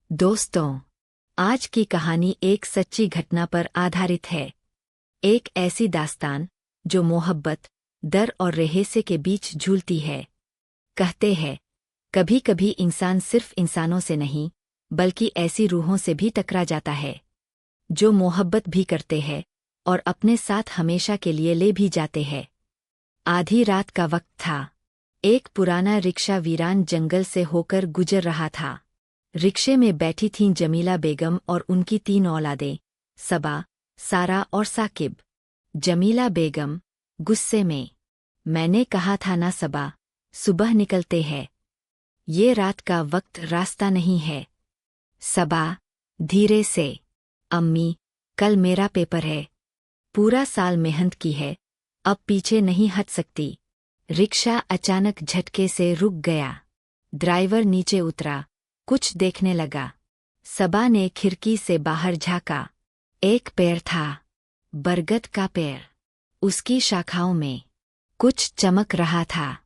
दोस्तों, आज की कहानी एक सच्ची घटना पर आधारित है। एक ऐसी दास्तान जो मोहब्बत, डर और रहस्य के बीच झूलती है। कहते हैं, कभी कभी इंसान सिर्फ इंसानों से नहीं, बल्कि ऐसी रूहों से भी टकरा जाता है जो मोहब्बत भी करते हैं और अपने साथ हमेशा के लिए ले भी जाते हैं। आधी रात का वक्त था। एक पुराना रिक्शा वीरान जंगल से होकर गुजर रहा था। रिक्शे में बैठी थीं जमीला बेगम और उनकी 3 औलादें, सबा, सारा और साकिब। जमीला बेगम गुस्से में, मैंने कहा था ना सबा, सुबह निकलते हैं। ये रात का वक्त रास्ता नहीं है। सबा धीरे से, अम्मी, कल मेरा पेपर है। पूरा साल मेहनत की है, अब पीछे नहीं हट सकती। रिक्शा अचानक झटके से रुक गया। ड्राइवर नीचे उतरा, कुछ देखने लगा। सबा ने खिड़की से बाहर झांका। एक पेड़ था, बरगद का पेड़। उसकी शाखाओं में कुछ चमक रहा था।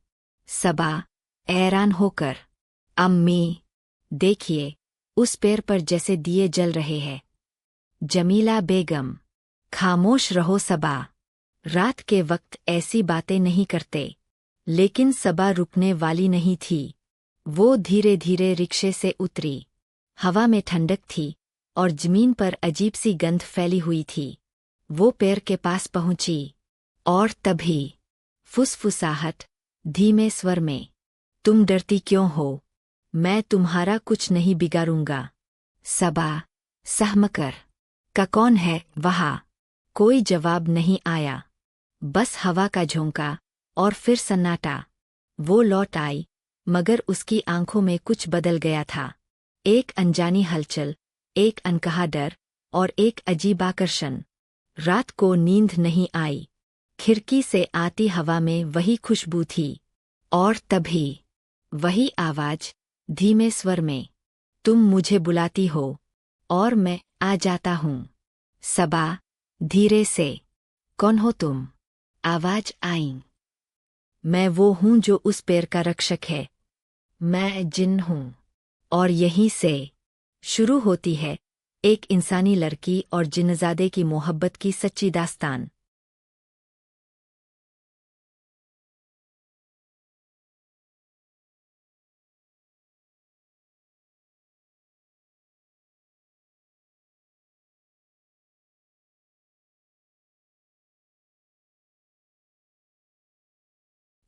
सबा हैरान होकर, अम्मी, देखिए, उस पेड़ पर जैसे दिए जल रहे हैं। जमीला बेगम, खामोश रहो सबा, रात के वक्त ऐसी बातें नहीं करते। लेकिन सबा रुकने वाली नहीं थी। वो धीरे धीरे रिक्शे से उतरी। हवा में ठंडक थी और जमीन पर अजीब सी गंध फैली हुई थी। वो पेड़ के पास पहुंची और तभी फुसफुसाहट, धीमे स्वर में, तुम डरती क्यों हो? मैं तुम्हारा कुछ नहीं बिगाड़ूंगा। सबा सहमकर, का कौन है वहाँ? कोई जवाब नहीं आया, बस हवा का झोंका और फिर सन्नाटा। वो लौट आई, मगर उसकी आंखों में कुछ बदल गया था। एक अनजानी हलचल, एक अनकहा डर और एक अजीब आकर्षण। रात को नींद नहीं आई। खिड़की से आती हवा में वही खुशबू थी। और तभी वही आवाज, धीमे स्वर में, तुम मुझे बुलाती हो और मैं आ जाता हूँ। सबा धीरे से, कौन हो तुम? आवाज आई। मैं वो हूँ जो उस पेड़ का रक्षक है। मैं जिन्न हूँ। और यहीं से शुरू होती है एक इंसानी लड़की और जिन्नज़ादे की मोहब्बत की सच्ची दास्तान।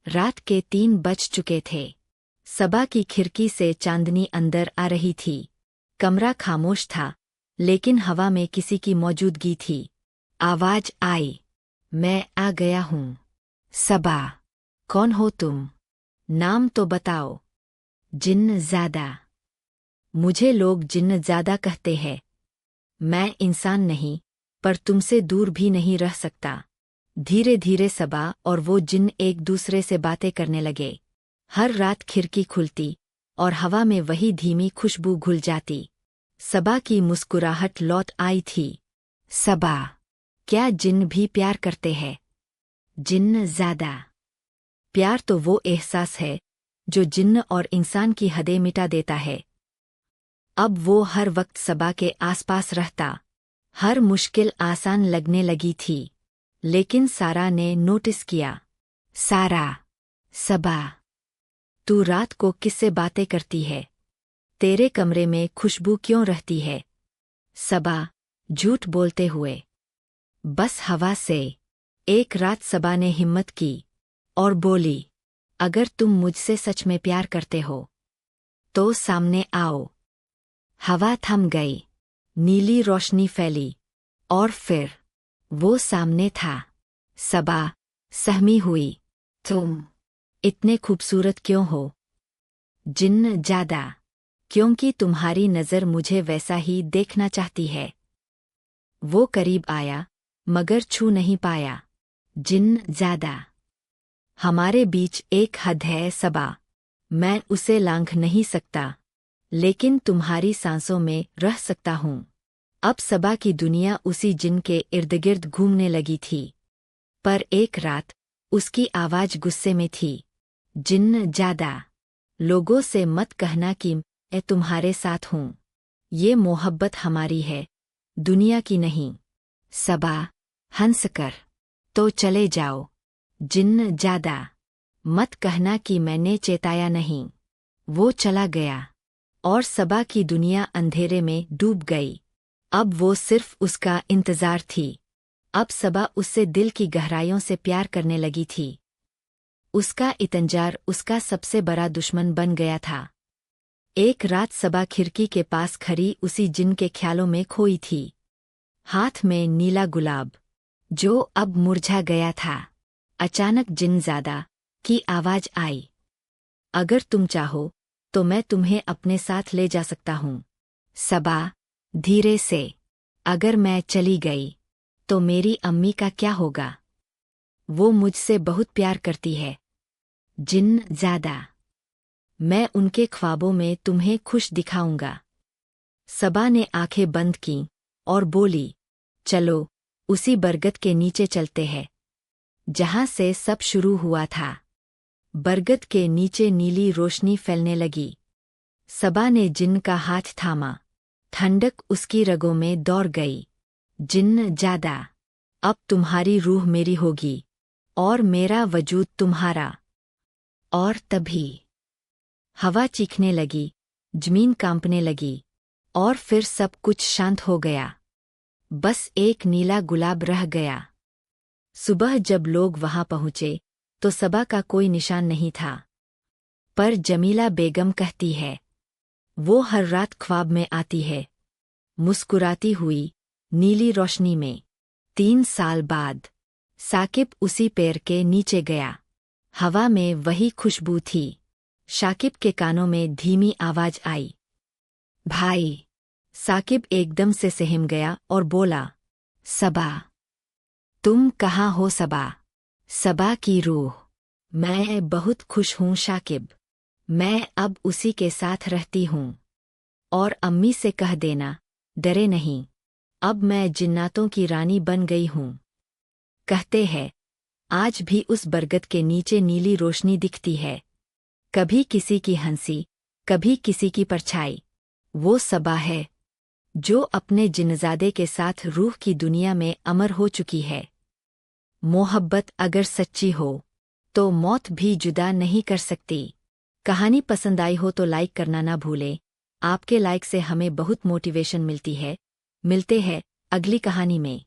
रात के 3 बज चुके थे। सबा की खिड़की से चांदनी अंदर आ रही थी। कमरा खामोश था, लेकिन हवा में किसी की मौजूदगी थी। आवाज आई, मैं आ गया हूँ। सबा, कौन हो तुम? नाम तो बताओ। जिन्नज़ादा। मुझे लोग जिन्नज़ादा कहते हैं। मैं इंसान नहीं, पर तुमसे दूर भी नहीं रह सकता। धीरे धीरे सबा और वो जिन्न एक दूसरे से बातें करने लगे। हर रात खिड़की खुलती और हवा में वही धीमी खुशबू घुल जाती। सबा की मुस्कुराहट लौट आई थी। सबा, क्या जिन्न भी प्यार करते हैं? जिन्नज़ादा, प्यार तो वो एहसास है जो जिन्न और इंसान की हदें मिटा देता है। अब वो हर वक्त सबा के आसपास रहता। हर मुश्किल आसान लगने लगी थी। लेकिन सारा ने नोटिस किया। सारा, सबा, तू रात को किससे बातें करती है? तेरे कमरे में खुशबू क्यों रहती है? सबा झूठ बोलते हुए, बस हवा से। एक रात सबा ने हिम्मत की और बोली, अगर तुम मुझसे सच में प्यार करते हो तो सामने आओ। हवा थम गई, नीली रोशनी फैली और फिर वो सामने था। सबा सहमी हुई, तुम इतने खूबसूरत क्यों हो? जिन्नज़ादा, क्योंकि तुम्हारी नज़र मुझे वैसा ही देखना चाहती है। वो करीब आया, मगर छू नहीं पाया। जिन्नज़ादा, हमारे बीच एक हद है सबा, मैं उसे लांघ नहीं सकता, लेकिन तुम्हारी सांसों में रह सकता हूँ। अब सबा की दुनिया उसी जिन्न के इर्दगिर्द घूमने लगी थी। पर एक रात उसकी आवाज गुस्से में थी। जिन्नज़ादा, लोगों से मत कहना कि मैं तुम्हारे साथ हूँ। ये मोहब्बत हमारी है, दुनिया की नहीं। सबा हंसकर, तो चले जाओ। जिन्न ज्यादा, मत कहना कि मैंने चेताया नहीं। वो चला गया और सबा की दुनिया अंधेरे में डूब गई। अब वो सिर्फ उसका इंतजार थी। अब सबा उससे दिल की गहराइयों से प्यार करने लगी थी। उसका इतंजार उसका सबसे बड़ा दुश्मन बन गया था। एक रात सबा खिड़की के पास खड़ी उसी जिन के ख्यालों में खोई थी, हाथ में नीला गुलाब, जो अब मुरझा गया था। अचानक जिनज़ादा की आवाज आई, अगर तुम चाहो तो मैं तुम्हें अपने साथ ले जा सकता हूँ। सबा धीरे से, अगर मैं चली गई तो मेरी अम्मी का क्या होगा? वो मुझसे बहुत प्यार करती है। जिन ज़्यादा, मैं उनके ख्वाबों में तुम्हें खुश दिखाऊंगा। सबा ने आंखें बंद कीं और बोली, चलो उसी बरगद के नीचे चलते हैं जहां से सब शुरू हुआ था। बरगद के नीचे नीली रोशनी फैलने लगी। सबा ने जिन का हाथ थामा, ठंडक उसकी रगों में दौड़ गई। जिन ज़्यादा, अब तुम्हारी रूह मेरी होगी और मेरा वजूद तुम्हारा। और तभी हवा चीखने लगी, जमीन कांपने लगी और फिर सब कुछ शांत हो गया। बस एक नीला गुलाब रह गया। सुबह जब लोग वहां पहुंचे तो सबा का कोई निशान नहीं था। पर जमीला बेगम कहती है, वो हर रात ख्वाब में आती है, मुस्कुराती हुई, नीली रोशनी में। 3 साल बाद साकिब उसी पेड़ के नीचे गया। हवा में वही खुशबू थी। शाकिब के कानों में धीमी आवाज आई, भाई। साकिब एकदम से सहम गया और बोला, सबा, तुम कहाँ हो सबा? सबा की रूह, मैं बहुत खुश हूँ शाकिब। मैं अब उसी के साथ रहती हूँ। और अम्मी से कह देना, डरे नहीं, अब मैं जिन्नातों की रानी बन गई हूँ। कहते हैं, आज भी उस बरगद के नीचे नीली रोशनी दिखती है, कभी किसी की हंसी, कभी किसी की परछाई। वो सबा है जो अपने जिनजादे के साथ रूह की दुनिया में अमर हो चुकी है। मोहब्बत अगर सच्ची हो तो मौत भी जुदा नहीं कर सकती। कहानी पसंद आई हो तो लाइक करना ना भूलें। आपके लाइक से हमें बहुत मोटिवेशन मिलती है। मिलते हैं अगली कहानी में।